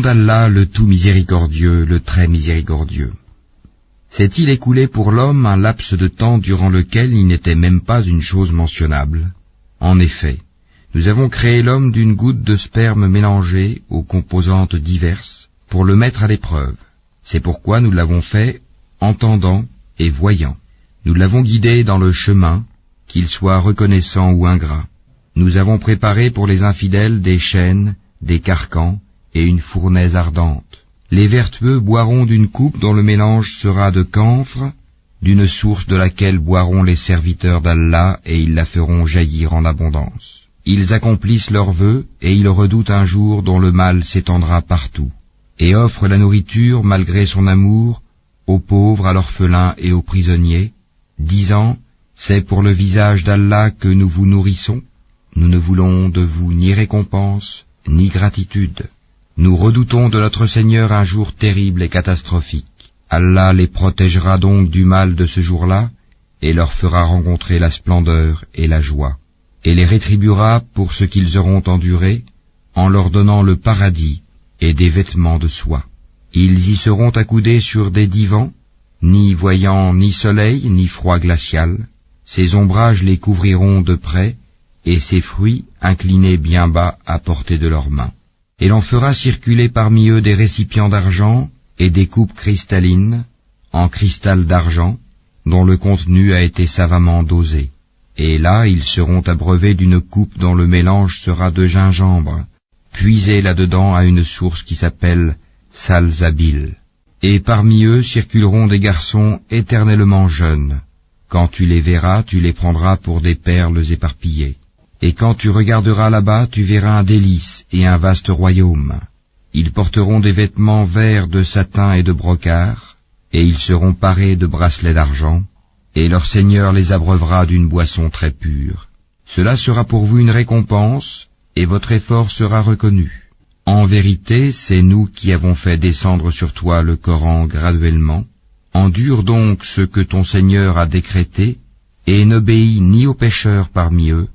d'Allah le tout miséricordieux, le très miséricordieux. S'est-il écoulé pour l'homme un laps de temps durant lequel il n'était même pas une chose mentionnable? En effet, nous avons créé l'homme d'une goutte de sperme mélangée aux composantes diverses pour le mettre à l'épreuve. C'est pourquoi nous l'avons fait entendant et voyant. Nous l'avons guidé dans le chemin, qu'il soit reconnaissant ou ingrat. Nous avons préparé pour les infidèles des chaînes, des carcans et une fournaise ardente. Les vertueux boiront d'une coupe dont le mélange sera de camphre, d'une source de laquelle boiront les serviteurs d'Allah et ils la feront jaillir en abondance. Ils accomplissent leurs vœux et ils redoutent un jour dont le mal s'étendra partout, et offrent la nourriture malgré son amour aux pauvres, à l'orphelin et aux prisonniers, disant « C'est pour le visage d'Allah que nous vous nourrissons, nous ne voulons de vous ni récompense, ni gratitude. Nous redoutons de notre Seigneur un jour terrible et catastrophique. Allah les protégera donc du mal de ce jour-là, et leur fera rencontrer la splendeur et la joie, et les rétribuera pour ce qu'ils auront enduré, en leur donnant le paradis et des vêtements de soie. Ils y seront accoudés sur des divans, ni voyant ni soleil ni froid glacial. Ces ombrages les couvriront de près, et ces fruits inclinés bien bas à portée de leurs mains. Et l'on fera circuler parmi eux des récipients d'argent et des coupes cristallines, en cristal d'argent, dont le contenu a été savamment dosé. Et là, ils seront abreuvés d'une coupe dont le mélange sera de gingembre, puisé là-dedans à une source qui s'appelle Salsabil. Et parmi eux circuleront des garçons éternellement jeunes. Quand tu les verras, tu les prendras pour des perles éparpillées. Et quand tu regarderas là-bas, tu verras un délice et un vaste royaume. Ils porteront des vêtements verts de satin et de brocart, et ils seront parés de bracelets d'argent, et leur Seigneur les abreuvera d'une boisson très pure. Cela sera pour vous une récompense, et votre effort sera reconnu. En vérité, c'est nous qui avons fait descendre sur toi le Coran graduellement. Endure donc ce que ton Seigneur a décrété, et n'obéis ni aux pécheurs parmi eux,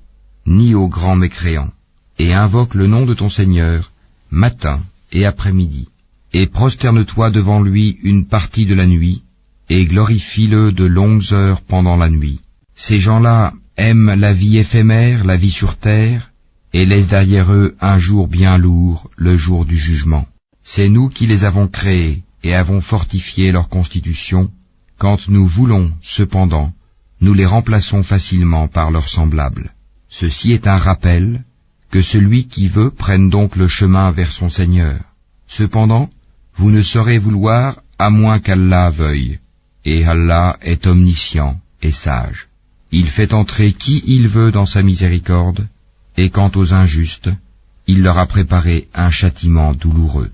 ni aux grands mécréants, et invoque le nom de ton Seigneur, matin et après-midi, et prosterne-toi devant lui une partie de la nuit, et glorifie-le de longues heures pendant la nuit. Ces gens-là aiment la vie éphémère, la vie sur terre, et laissent derrière eux un jour bien lourd, le jour du jugement. C'est nous qui les avons créés, et avons fortifié leur constitution. Quand nous voulons, cependant, nous les remplaçons facilement par leurs semblables. Ceci est un rappel, que celui qui veut prenne donc le chemin vers son Seigneur. Cependant, vous ne saurez vouloir à moins qu'Allah veuille, et Allah est omniscient et sage. Il fait entrer qui il veut dans sa miséricorde, et quant aux injustes, il leur a préparé un châtiment douloureux.